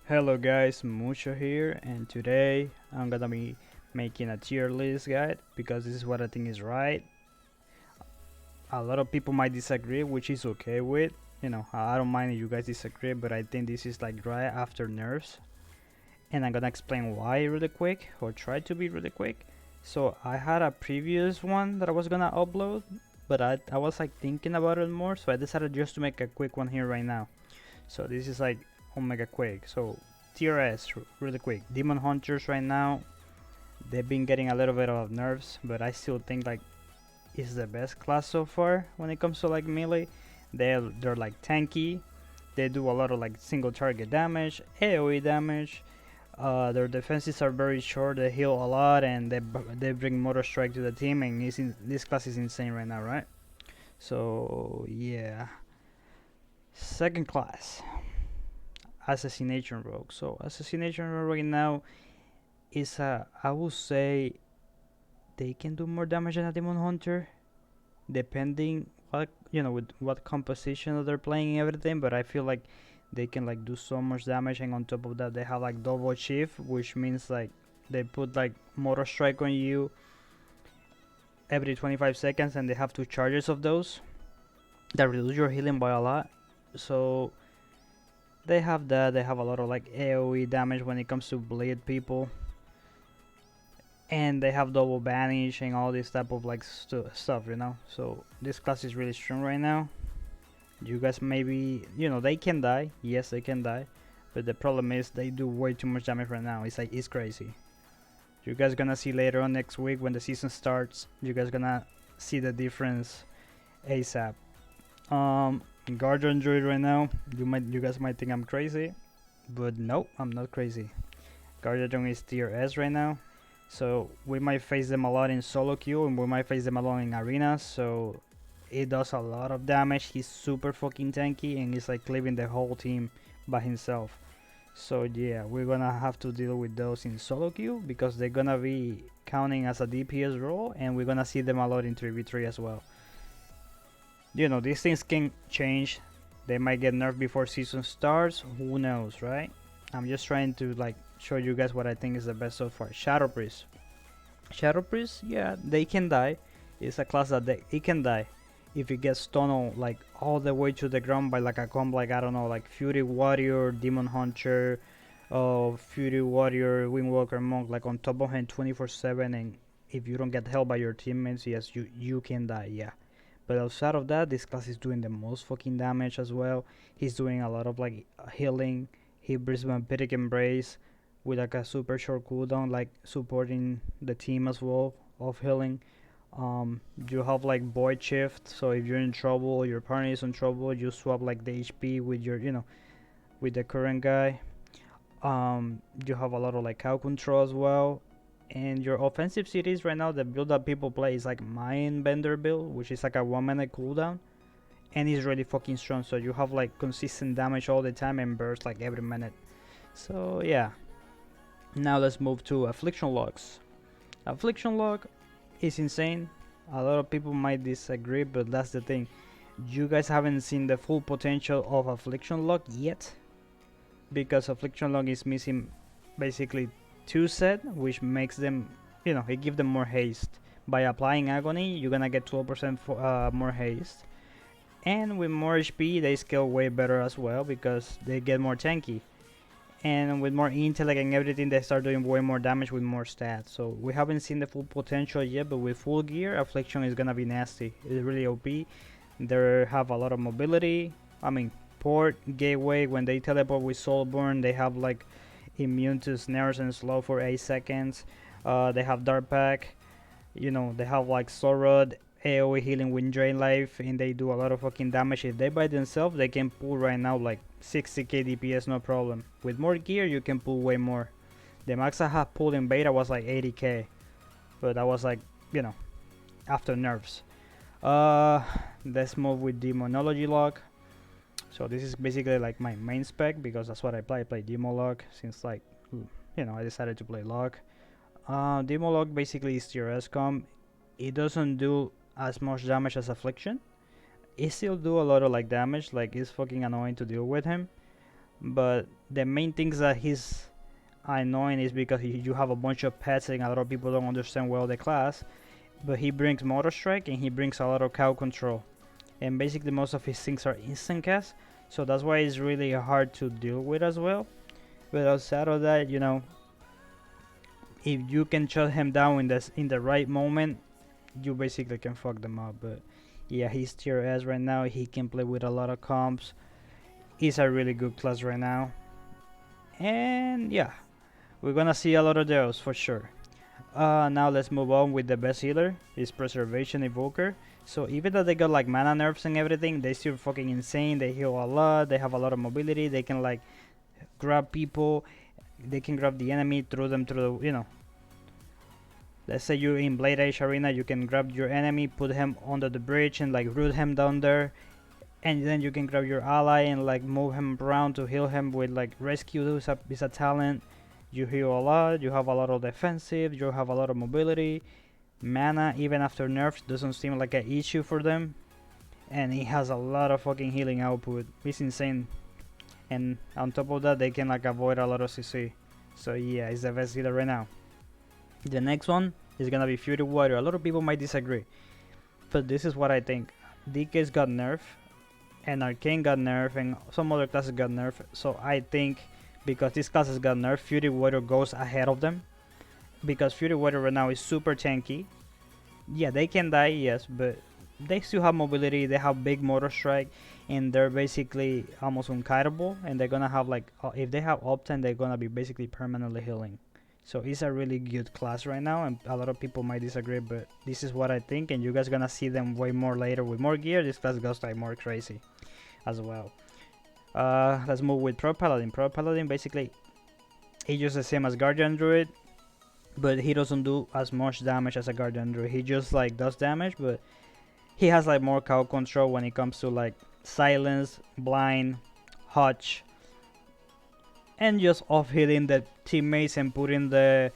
Hello guys, Mucho here, and today I'm gonna be making a tier list guide because this is what I think is right. A lot of people might disagree, which is okay with. I don't mind if you guys disagree, but I think this is like right after nerfs, and I'm gonna explain why really quick, or try to be really quick. So I had a previous one that I was gonna upload, but I was like thinking about it more, so I decided just to make a quick one here right now. So this is like Omega Quake. So tier S, really quick. Demon Hunters right now, they've been getting a little bit of nerfs, but I still think like it's the best class so far when it comes to like melee. They're like tanky. They do a lot of like single target damage, AoE damage. Their defenses are very short. They heal a lot, and they bring Motor Strike to the team. And this class is insane right now, right? So yeah. Second class, Assassination Rogue. So Assassination Rogue right now is I would say they can do more damage than a Demon Hunter, depending what with what composition that they're playing and everything. But I feel like they can like do so much damage, and on top of that they have like double shift, which means like they put like Motor Strike on you every 25 seconds, and they have two charges of those that reduce your healing by a lot. So they have that. They have a lot of like AoE damage when it comes to bleed people, and they have double banish and all this type of like stuff. So this class is really strong right now. You guys maybe they can die. Yes, they can die, but the problem is they do way too much damage right now. It's crazy. You guys gonna see later on next week when the season starts. You guys gonna see the difference ASAP. Guardian Druid right now. You guys might think I'm crazy, but no, I'm not crazy. Guardian is tier S right now, so we might face them a lot in solo queue, and we might face them a lot in arenas. So it does a lot of damage. He's super fucking tanky, and he's like leaving the whole team by himself. So yeah, we're gonna have to deal with those in solo queue because they're gonna be counting as a DPS role, and we're gonna see them a lot in 3v3 as well. These things can change. They might get nerfed before season starts. Who knows, right? I'm just trying to like show you guys what I think is the best so far. Shadow Priest. Shadow Priest, yeah, they can die. It's a class that it can die if it gets tunneled like all the way to the ground by like a combo, like I don't know, like Fury Warrior, Demon Hunter, Fury Warrior, Windwalker Monk, like on top of him 24/7, and if you don't get help by your teammates, yes, you can die, yeah. But outside of that, this class is doing the most fucking damage as well. He's doing a lot of like healing. He brings Vampiric Embrace with like a super short cooldown, like supporting the team as well of healing. You have like Void Shift, so if you're in trouble, your partner is in trouble, you swap like the HP with your, with the current guy. You have a lot of like cow control as well, and your offensive cities right now, the build that people play is like Mind Bender build, which is like a 1 minute cooldown, and it's really fucking strong. So you have like consistent damage all the time and burst like every minute. So yeah. Now let's move to Affliction Locks. Affliction Lock is insane. A lot of people might disagree, but that's the thing. You guys haven't seen the full potential of Affliction Lock yet, because Affliction Lock is missing basically 2 set, which makes them, it gives them more haste. By applying Agony, you're gonna get 12% more haste, and with more HP, they scale way better as well because they get more tanky. And with more intellect and everything, they start doing way more damage with more stats. So we haven't seen the full potential yet, but with full gear, Affliction is gonna be nasty. It's really OP. They have a lot of mobility. I mean, port, gateway, when they teleport with Soulborn, they have like immune to snares and slow for 8 seconds. They have Dark Pack. They have like Soul Rod, AoE healing with Drain Life, and they do a lot of fucking damage. If they by themselves, they can pull right now like 60k DPS, no problem. With more gear, you can pull way more. The max I have pulled in beta was like 80k, but that was like, after nerfs. Let's move with Demonology Lock. So this is basically like my main spec because that's what I play. I play Demo Lock since like, I decided to play Lock. Demo Lock basically is your SCOM. It doesn't do as much damage as Affliction. It still do a lot of like damage, like it's fucking annoying to deal with him, but the main things that he's annoying is because you have a bunch of pets and a lot of people don't understand well the class. But he brings Motor Strike and he brings a lot of cow control, and basically most of his things are instant cast, so that's why it's really hard to deal with as well. But outside of that, you know, if you can shut him down in the right moment, you basically can fuck them up. But yeah, he's tier S right now. He can play with a lot of comps. He's a really good class right now, and yeah, we're gonna see a lot of those for sure. Now let's move on with the best healer, is Preservation Evoker. So even though they got like mana nerfs and everything, they still fucking insane. They heal a lot. They have a lot of mobility. They can like grab people. They can grab the enemy, throw them through the, you know. Let's say you're in Blade Age Arena, you can grab your enemy, put him under the bridge and like root him down there. And then you can grab your ally and like move him around to heal him with like Rescue is a talent. You heal a lot, you have a lot of defensive, you have a lot of mobility. Mana, even after nerfs, doesn't seem like an issue for them. And he has a lot of fucking healing output. It's insane. And on top of that, they can like avoid a lot of CC. So yeah, it's the best healer right now. The next one is gonna be Fury Warrior. A lot of people might disagree, but this is what I think. DK's got nerf, and Arcane got nerf, and some other classes got nerf. So I think because this class has got nerf, Fury Warrior goes ahead of them. Because Fury Warrior right now is super tanky. Yeah, they can die, yes, but they still have mobility, they have big Motor Strike, and they're basically almost unkiteable, and they're gonna have like, if they have Uptime, they're gonna be basically permanently healing. So it's a really good class right now, and a lot of people might disagree, but this is what I think, and you guys gonna see them way more later with more gear. This class goes like more crazy as well. Let's move with Prot Paladin. Prot Paladin basically, he just the same as Guardian Druid, but he doesn't do as much damage as a Guardian Druid. He just like does damage, but he has like more cow control when it comes to like silence, blind, hutch, and just off hitting the teammates and putting the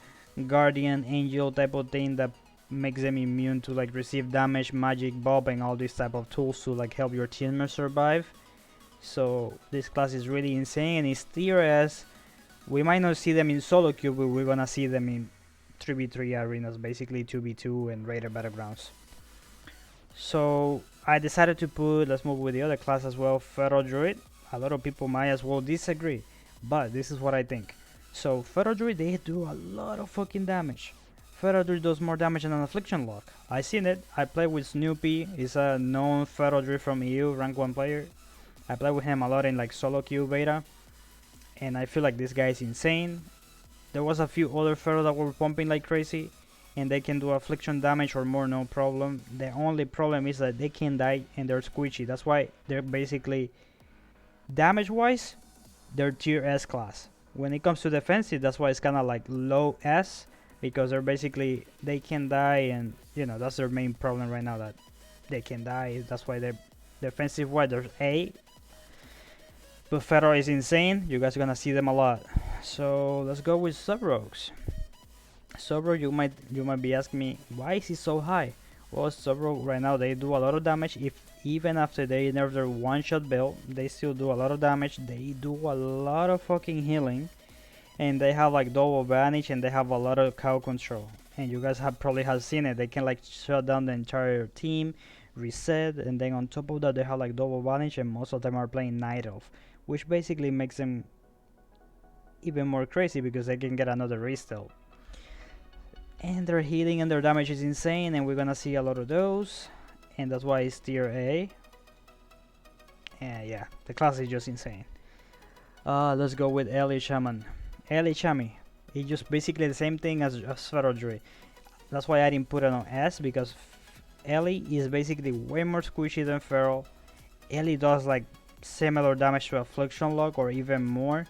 guardian angel type of thing that makes them immune to like receive damage, magic bulb, and all these type of tools to like help your teammates survive. So this class is really insane, and it's tier S. We might not see them in solo queue, but we're gonna see them in 3v3 arenas, basically 2v2 and rated battlegrounds. So I decided to put, let's move with the other class as well, Feral Druid. A lot of people might as well disagree, but this is what I think. So Feral Druid, they do a lot of fucking damage. Feral Druid does more damage than an Affliction Lock. I seen it. I play with Snoopy. He's a known Feral Druid from EU, rank 1 player. I play with him a lot in like solo queue beta, and I feel like this guy is insane. There was a few other Feral that were pumping like crazy, and they can do affliction damage or more, no problem. The only problem is that they can die and they're squishy. That's why they're basically, damage wise, they're tier S class. When it comes to defensive, that's why it's kind of like low S, because they're basically, they can die, and you know, that's their main problem right now, that they can die. That's why they're defensive wise, they're A. But Feral is insane. You guys are gonna see them a lot. So let's go with sub rogues. Sub rogue, you might be asking me, why is he so high? Well, sub rogue right now, they do a lot of damage. If even after they nerf their one-shot build, they still do a lot of damage. They do a lot of fucking healing, and they have like double advantage, and they have a lot of cow control. And you guys probably have seen it. They can like shut down the entire team, reset, and then on top of that, they have like double advantage, and most of them are playing Night Elf, which basically makes them even more crazy because they can get another restyle. And their healing and their damage is insane, and we're gonna see a lot of those, and that's why it's tier A. And yeah, the class is just insane. Let's go with Early Shaman. Early Shami, it's just basically the same thing as Feral Druid. That's why I didn't put it on S, because Ellie is basically way more squishy than Feral. Ellie does like similar damage to Affliction Lock or even more,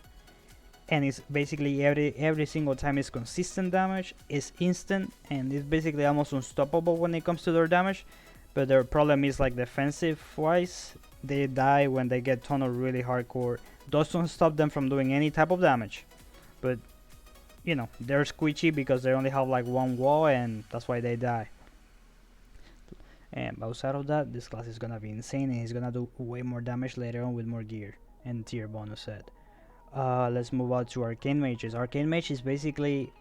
and it's basically every single time it's consistent damage, it's instant, and it's basically almost unstoppable when it comes to their damage. But their problem is like defensive wise, they die when they get tunneled really hardcore. Doesn't stop them from doing any type of damage, but you know, they're squishy because they only have like one wall, and that's why they die. And outside of that, this class is gonna be insane, and he's gonna do way more damage later on with more gear and tier bonus set. Let's move on to Arcane Mages. Arcane Mage is basically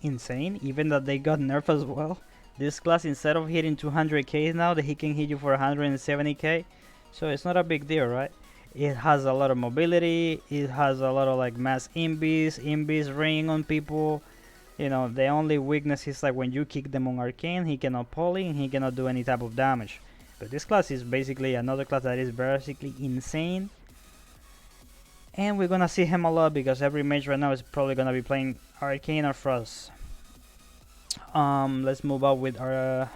insane, even that they got nerfed as well. This class, instead of hitting 200k now, that he can hit you for 170k. So it's not a big deal, right? It has a lot of mobility. It has a lot of like mass imbis ring on people. You know, the only weakness is like when you kick them on Arcane, he cannot poly and he cannot do any type of damage. But this class is basically another class that is basically insane. And we're gonna see him a lot because every mage right now is probably gonna be playing Arcane or Frost. Let's move on with our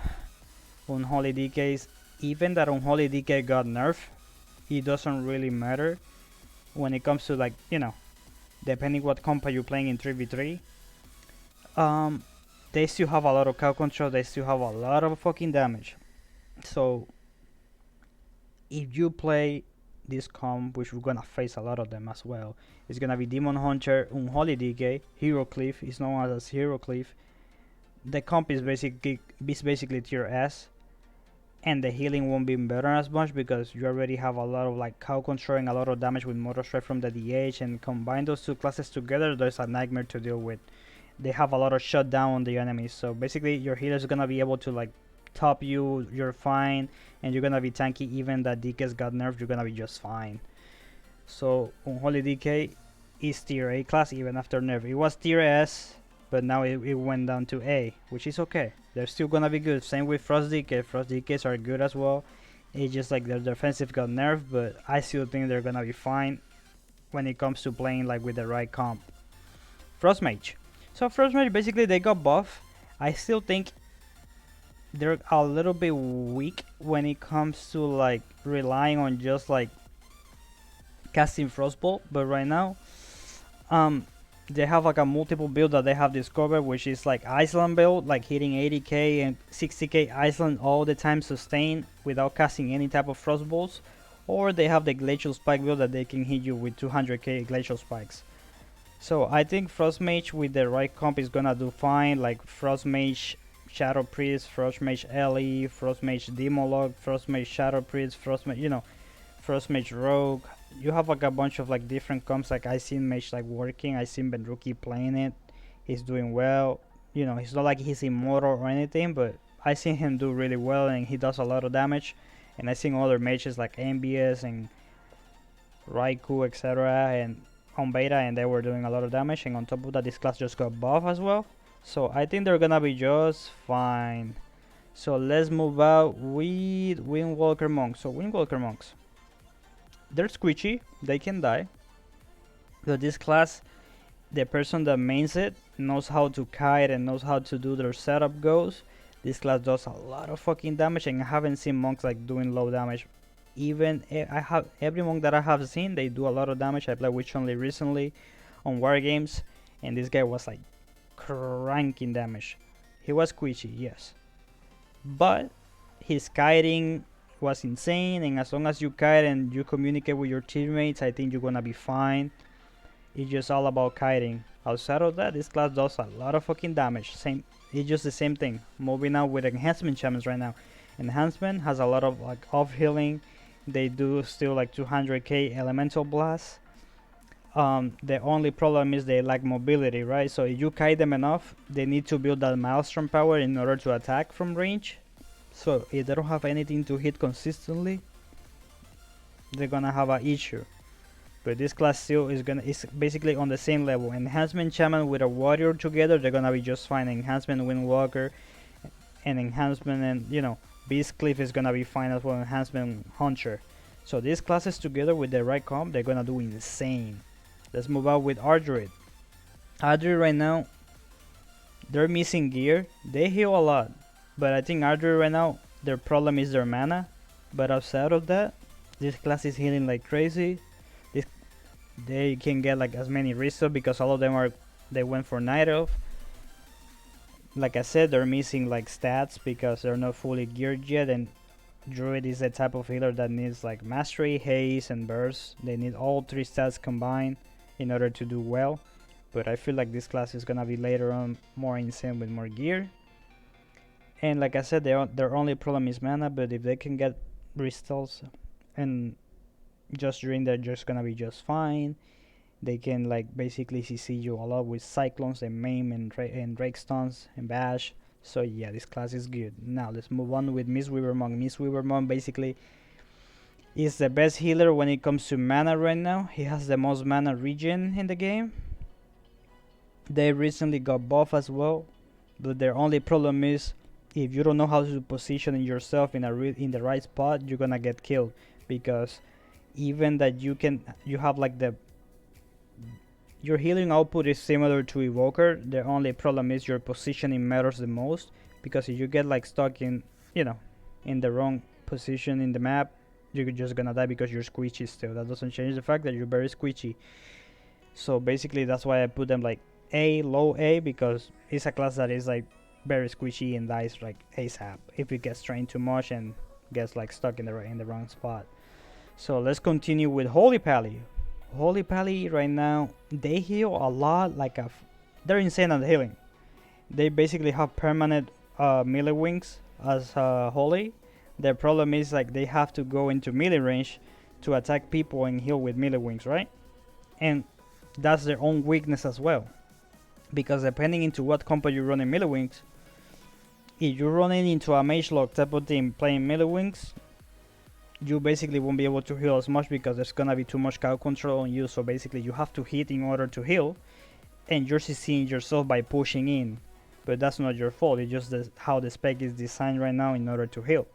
Unholy DKs. Even that Unholy DK got nerfed, it doesn't really matter when it comes to, like, you know, depending what compa you're playing in 3v3. They still have a lot of cow control, they still have a lot of fucking damage. So if you play this comp, which we're gonna face a lot of them as well, it's gonna be Demon Hunter, Unholy DK, Hero Cliff, is known as Hero Cliff. The comp is basically tier S, and the healing won't be better as much because you already have a lot of like cow control and a lot of damage with Motor Strike from the DH, and combine those two classes together, there's a nightmare to deal with. They have a lot of shutdown on the enemies, so basically your healers are gonna be able to like top you, you're fine, and you're gonna be tanky. Even that DK's got nerfed, you're gonna be just fine. So Unholy DK is tier A class even after nerf. It was tier S, but now it went down to A, which is okay. They're still gonna be good. Same with Frost DK. Frost DKs are good as well. It's just like their defensive got nerfed, but I still think they're gonna be fine when it comes to playing like with the right comp. Frost Mage. So Frost Mage, basically they got buff. I still think they're a little bit weak when it comes to like relying on just like casting Frostbolt, but right now they have like a multiple build that they have discovered, which is like Iceland build, like hitting 80k and 60k Iceland all the time sustained without casting any type of Frostbolts, or they have the Glacial Spike build that they can hit you with 200k Glacial Spikes. So I think Frost Mage with the right comp is gonna do fine, like Frost Mage Shadow Priest, Frost Mage Ellie, Frost Mage Demonology, Frost Mage Shadow Priest, Frost Mage, you know, Frost Mage Rogue. You have like a bunch of like different comps. Like I seen Mage like working, I seen Benruki playing it. He's doing well. You know, it's not like he's immortal or anything, but I seen him do really well and he does a lot of damage. And I seen other mages like MBS and Raikou, etc. and on beta, and they were doing a lot of damage. And on top of that, this class just got buff as well. So I think they're gonna be just fine. So let's move out with Windwalker Monks. So Windwalker Monks, they're squishy, they can die. But this class, the person that mains it knows how to kite and knows how to do their setup goes. This class does a lot of fucking damage, and I haven't seen monks like doing low damage. Even I have every monk that I have seen, they do a lot of damage. I played Witch only recently on war games, and this guy was like cranking damage. He was squishy, yes, but his kiting was insane, and as long as you kite and you communicate with your teammates, I think you're gonna be fine. It's just all about kiting. Outside of that, this class does a lot of fucking damage. It's just the same thing. Moving out with Enhancement Shamans right now. Enhancement has a lot of like off healing. They do still like 200k Elemental Blast. The only problem is they lack mobility, right? So if you kite them enough, they need to build that Maelstrom power in order to attack from range. So if they don't have anything to hit consistently, they're gonna have an issue. But this class still is basically on the same level. Enhancement Shaman with a Warrior together, they're gonna be just fine. Enhancement Windwalker and Enhancement and, you know, Beast Cliff is gonna be fine as well. Enhancement Hunter. So these classes together with the right comp, they're gonna do insane. Let's move out with Druid. Druid right now, they're missing gear. They heal a lot, but I think Druid right now, their problem is their mana. But outside of that, this class is healing like crazy. They can get like as many Resto because all of them they went for Night Elf. Like I said, they're missing like stats because they're not fully geared yet, and Druid is the type of healer that needs like Mastery, Haste, and Burst. They need all three stats combined in order to do well. But I feel like this class is gonna be later on more insane with more gear. And like I said, their only problem is mana, but if they can get Restos and, just during they're just gonna be just fine. They can like basically CC you a lot with Cyclones and Maim and Drake Stones and Bash. So yeah, this class is good. Now let's move on with Mistweaver Monk. Mistweaver Monk basically is the best healer when it comes to mana right now. He has the most mana regen in the game. They recently got buff as well, but their only problem is if you don't know how to position yourself in the right spot, you're gonna get killed, because even that you have like your healing output is similar to Evoker. The only problem is your positioning matters the most, because if you get like stuck in in the wrong position in the map, you're just gonna die because you're squishy still. That doesn't change the fact that you're very squishy. So basically that's why I put them like low A, because it's a class that is like very squishy and dies like ASAP if it gets trained too much and gets like stuck in the wrong spot. So let's continue with Holy Pally. Holy Pally right now, they heal a lot, they're insane on the healing. They basically have permanent melee wings as Holy. Their problem is like they have to go into melee range to attack people and heal with melee wings, right? And that's their own weakness as well, because depending into what combo you run in melee wings, if you're running into a mage lock type of team playing melee wings, you basically won't be able to heal as much because there's gonna be too much cow control on you. So basically you have to hit in order to heal, and you're CCing yourself by pushing in, but that's not your fault. It's just how the spec is designed right now in order to heal.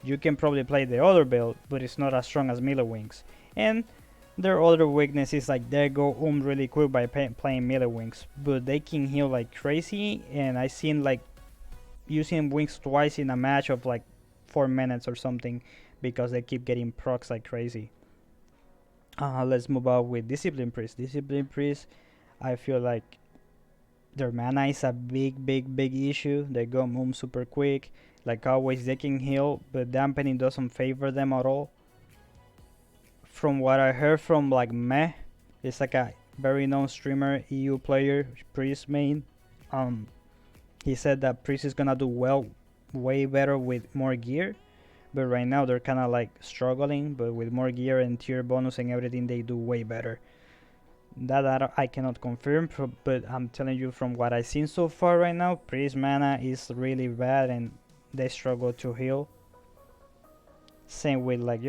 You can probably play the other build, but it's not as strong as melee wings. And their other weakness is like they go really quick by playing melee wings, but they can heal like crazy. And I seen like using wings twice in a match of like 4 minutes or something, because they keep getting procs like crazy. Let's move on with Discipline Priest. Discipline Priest, I feel like their mana is a big issue. They go super quick. Like always, they can heal, but dampening doesn't favor them at all. From what I heard from like Meh, it's like a very known streamer, EU player, Priest main. He said that Priest is gonna do way better with more gear. But right now they're kind of like struggling, but with more gear and tier bonus and everything, they do way better. That I cannot confirm, but I'm telling you from what I've seen so far right now, Priest mana is really bad and they struggle to heal. Same with like,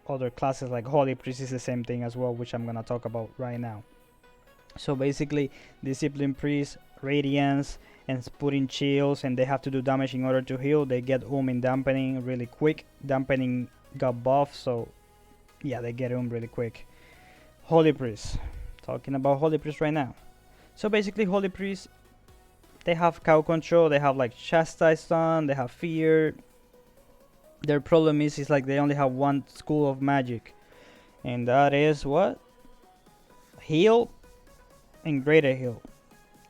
other classes like Holy Priest is the same thing as well, which I'm gonna talk about right now. So basically, Discipline Priest, Radiance, and putting chills, and they have to do damage in order to heal. They get in dampening really quick. Dampening got buff, so yeah, they get really quick. Holy Priest, talking about Holy Priest right now. So basically, Holy Priest, they have cow control, they have like chastise stun, they have fear. Their problem is like they only have one school of magic, and that is what? Heal and greater heal.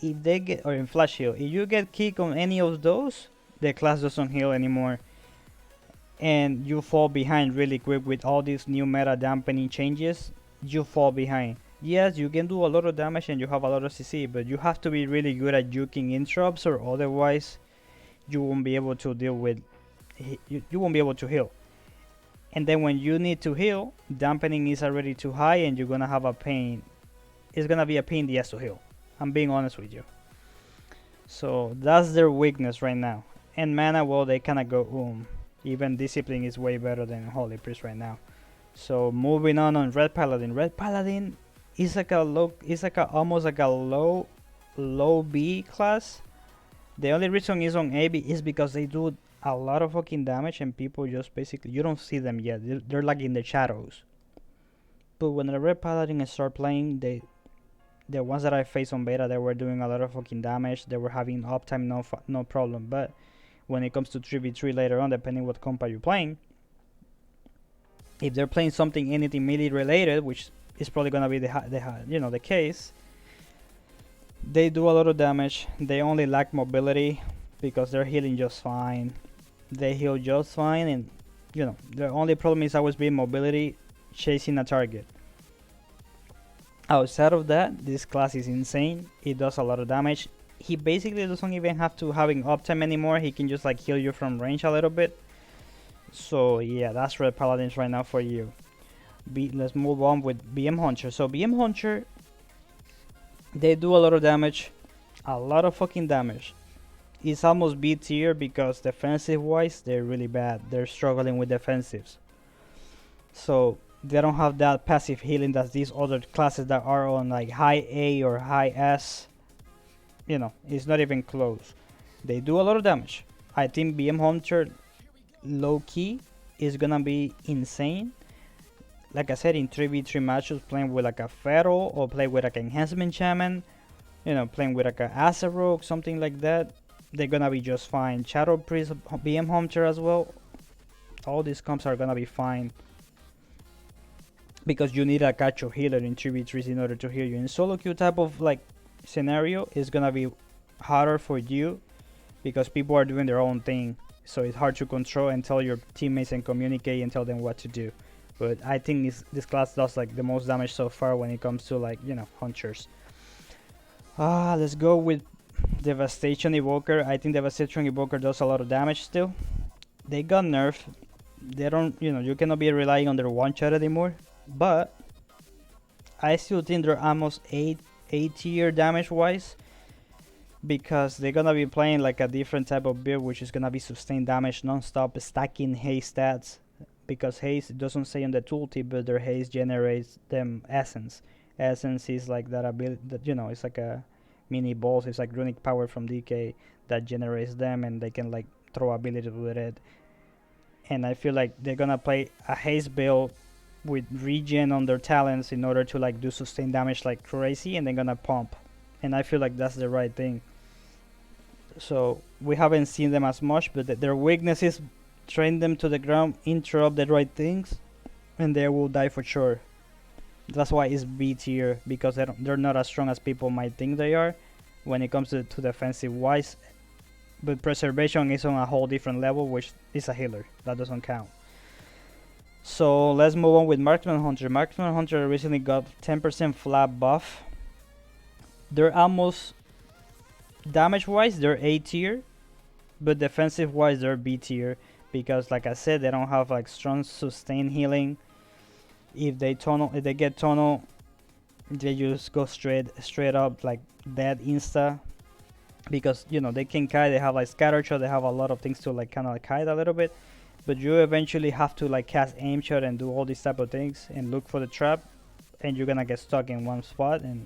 If they get, or in flash heal, if you get kicked on any of those, the class doesn't heal anymore, and you fall behind really quick with all these new meta dampening changes. You fall behind. Yes, you can do a lot of damage and you have a lot of CC, but you have to be really good at juking interrupts, or otherwise you won't be able to deal with you won't be able to heal. And then when you need to heal, dampening is already too high and you're gonna have a pain. It's gonna be a pain in the ass to heal. I'm being honest with you. So that's their weakness right now. And mana, well, they kinda go Even Discipline is way better than Holy Priest right now. So moving on Ret Paladin. Ret Paladin is like almost like a low B class. The only reason is on A is because they do a lot of fucking damage and people just basically, you don't see them yet. They're like in the shadows. But when the Ret Paladin start playing, the ones that I faced on beta, they were doing a lot of fucking damage. They were having uptime, no problem. But when it comes to 3v3 later on, depending what compa you're playing, if they're playing anything melee related, which is probably gonna be the case, they do a lot of damage. They only lack mobility because they're healing just fine. They heal just fine, and the only problem is always being mobility, chasing a target. Outside of that, this class is insane. It does a lot of damage. He basically doesn't even have to having uptime anymore. He can just like heal you from range a little bit. So yeah, that's Ret Paladins right now for you. Let's move on with BM Hunter. So BM Hunter, they do a lot of damage, a lot of fucking damage. It's almost B tier because defensive wise they're really bad. They're struggling with defensives. So they don't have that passive healing that these other classes that are on like high A or high S. You know, it's not even close. They do a lot of damage. I think BM Hunter low key is gonna be insane. Like I said, in 3v3 matches, playing with like a Feral or play with like an Enhancement Shaman, you know, playing with like a Assassination Rogue, something like that, they're gonna be just fine. Shadow Priest, BM Hunter as well. All these comps are gonna be fine because you need a catch-up healer in 3v3s in order to heal you. In solo queue type of like scenario, it's gonna be harder for you because people are doing their own thing, so it's hard to control and tell your teammates and communicate and tell them what to do. But I think this class does like the most damage so far when it comes to like, you know, hunters. Let's go with Devastation Evoker. I think Devastation Evoker does a lot of damage still. They got nerfed. They don't, you know, you cannot be relying on their one shot anymore. But I still think they're almost 8 tier damage wise, because they're gonna be playing like a different type of build, which is gonna be sustained damage non-stop, stacking haste stats, because haste doesn't say on the tooltip, but their haste generates them essence. Essence is like that ability that, you know, it's like a mini boss. It's like runic power from DK that generates them, and they can like throw ability with it. And I feel like they're gonna play a haste build with regen on their talents in order to like do sustained damage like crazy, and they're gonna pump. And I feel like that's the right thing. So we haven't seen them as much, but their weaknesses train them to the ground, interrupt the right things, and they will die for sure. That's why it's B tier, because they're not as strong as people might think they are when it comes to defensive wise. But preservation is on a whole different level, which is a healer. That doesn't count. So let's move on with Marksman Hunter. Marksman Hunter recently got 10% flat buff. They're almost damage wise, they're A tier, but defensive wise, they're B tier, because like I said, they don't have like strong sustained healing. If they get tunnel, they just go straight up like dead insta, because, you know, they can kite, they have like scatter shot, they have a lot of things to like kind of like hide a little bit, but you eventually have to like cast aim shot and do all these type of things and look for the trap, and you're gonna get stuck in one spot and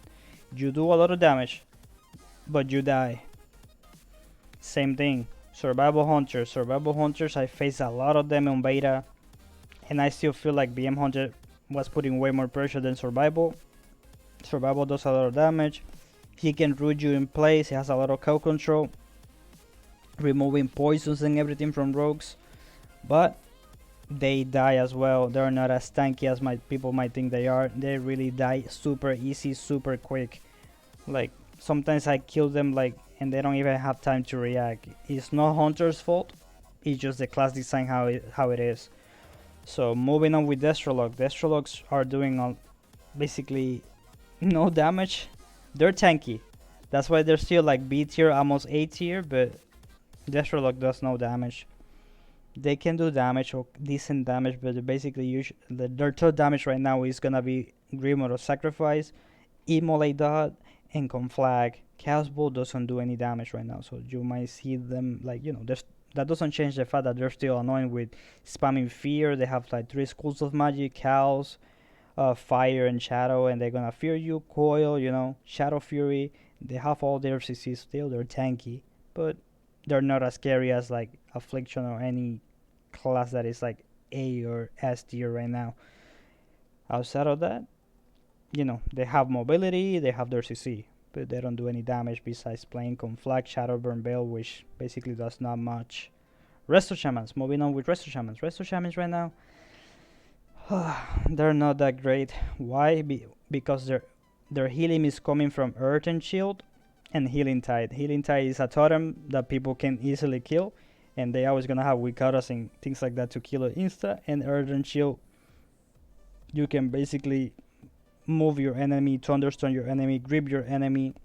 you do a lot of damage, but you die. Same thing, survival hunters, I face a lot of them on beta, and I still feel like BM Hunter was putting way more pressure than survival. Survival does a lot of damage. He can root you in place. He has a lot of cow control, removing poisons and everything from rogues, but they die as well. They're not as tanky as people might think they are. They really die super easy, super quick. Like sometimes I kill them like, and they don't even have time to react. It's not Hunter's fault. It's just the class design how it is. So moving on with Destro Warlock. Destro Warlocks are doing basically no damage. They're tanky. That's why they're still like B tier, almost A tier, but Destro Warlock does no damage. They can do damage or decent damage, but basically their third damage right now is gonna be Grimoire of Sacrifice, Immolate Dot, and Conflag. Chaos Bolt doesn't do any damage right now, so you might see them like, you know, that doesn't change the fact that they're still annoying with spamming fear. They have like 3 schools of magic, chaos, fire and shadow, and they're gonna fear you, coil, you know, shadow fury. They have all their CC still. They're tanky, but they're not as scary as like Affliction or any class that is like A or S tier right now. Outside of that, you know, they have mobility, they have their CC, but they don't do any damage besides playing Conflag, Shadowburn Veil, which basically does not much. Resto Shamans. Moving on with Resto Shamans. Resto Shamans right now, they're not that great. Why? Because their healing is coming from Earth and Shield and Healing Tide. Healing Tide is a totem that people can easily kill, and they always gonna have Wikaras and things like that to kill it insta. And Earth and Shield, you can basically move your enemy, thunderstone your enemy, grip your enemy.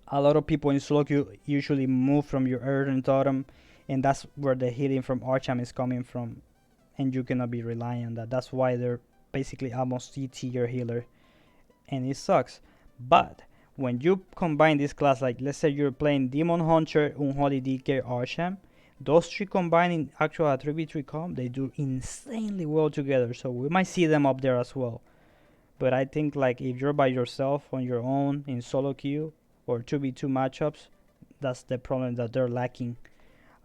A lot of people in solo queue usually move from your Earth and Totem, and that's where the healing from Archam is coming from. and you cannot be relying on that. That's why they're basically almost C tier healer, and it sucks. But when you combine this class, like let's say you're playing Demon Hunter, Unholy DK, Archam, those three combined in actual 3v3 comp, they do insanely well together. So we might see them up there as well. But I think like if you're by yourself on your own in solo queue or 2v2 matchups, that's the problem that they're lacking.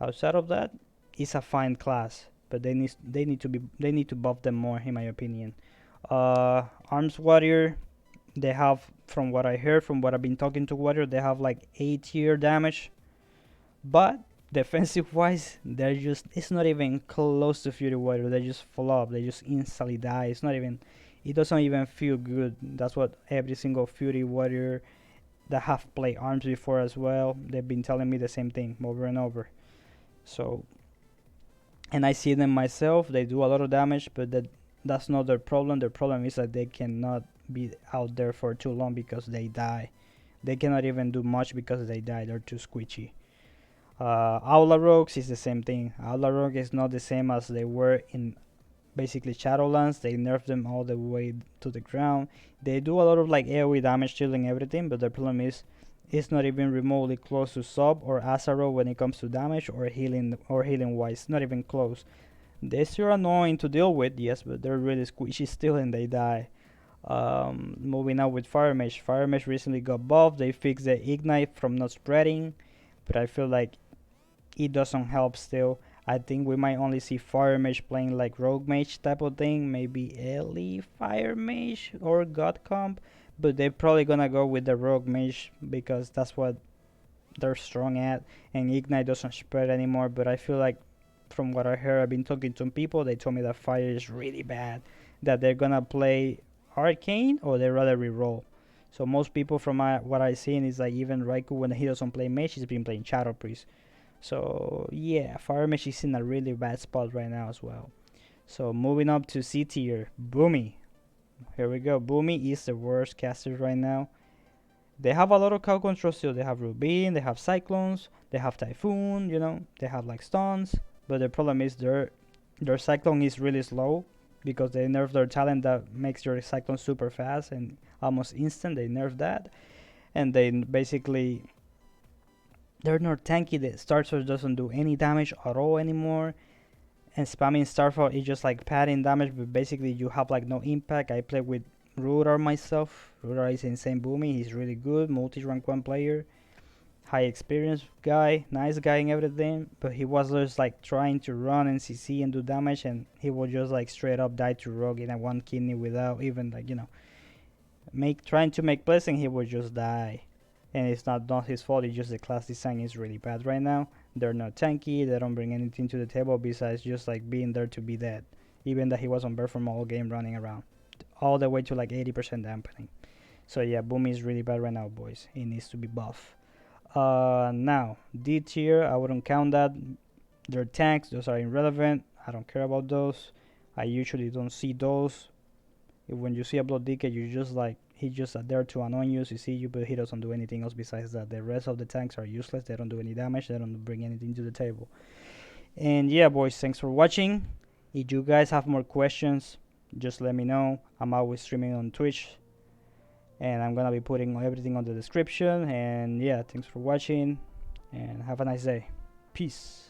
Outside of that, it's a fine class, but they need to buff them more in my opinion. Arms Warrior, they have, from what I heard, from what I've been talking to Warrior, they have like 8 tier damage, but defensive wise, it's not even close to Fury Warrior. They just flop, they just instantly die. It doesn't even feel good. That's what every single Fury Warrior that have played Arms before as well, they've been telling me the same thing over and over. So, and I see them myself, they do a lot of damage, but that's not their problem. Their problem is that they cannot be out there for too long because they die. They cannot even do much because they die. They're too squishy. Outlaw Rogues is the same thing. Outlaw Rogue is not the same as they were in basically Shadowlands. They nerfed them all the way to the ground. They do a lot of like AoE damage, shielding everything, but the problem is it's not even remotely close to sub or Asaro when it comes to damage or healing wise. Not even close. They're still annoying to deal with, yes, but they're really squishy still and they die. Moving on with Fire Mage. Fire Mage recently got buffed. They fixed the ignite from not spreading, but I feel like it doesn't help still. I think we might only see Fire Mage playing like Rogue Mage type of thing, maybe Ellie Fire Mage or God Comp, but they're probably gonna go with the Rogue Mage because that's what they're strong at, and Ignite doesn't spread anymore. But I feel like from what I heard, I've been talking to people, they told me that Fire is really bad, that they're gonna play Arcane or they rather reroll. So most people from what I've seen is like even Raikou, when he doesn't play Mage, he's been playing Shadow Priest. So yeah, Fire Mage is in a really bad spot right now as well. So moving up to C tier, Boomy. Here we go. Boomy is the worst caster right now. They have a lot of cow control still. They have Rubin, they have Cyclones, they have Typhoon, they have like stuns. But the problem is their Cyclone is really slow because they nerfed their talent that makes your Cyclone super fast and almost instant. They nerfed that. And they basically, they're not tanky. The Star Sword doesn't do any damage at all anymore. And spamming Starfall is just like padding damage, but basically you have like no impact. I play with Rudar myself. Rudar is insane Boomy. He's really good, multi-rank 1 player. High experience guy, nice guy and everything. But he was just like trying to run and CC and do damage, and he would just like straight up die to Rogue in a 1 kidney without even like, trying to make plays, and he would just die. And it's not his fault, it's just the class design is really bad right now. They're not tanky, they don't bring anything to the table besides just like being there to be dead. Even that he was on burn from all game running around. All the way to like 80% dampening. So yeah, Boomy is really bad right now, boys. He needs to be buff. Now, D tier, I wouldn't count that. They're tanks, those are irrelevant. I don't care about those. I usually don't see those. When you see a Blood DK, you just like, he's just there to annoy you, see you, but he doesn't do anything else besides that. The rest of the tanks are useless. They don't do any damage. They don't bring anything to the table. And yeah, boys, thanks for watching. If you guys have more questions, just let me know. I'm always streaming on Twitch, and I'm gonna be putting everything on the description. And yeah, thanks for watching, and have a nice day. Peace.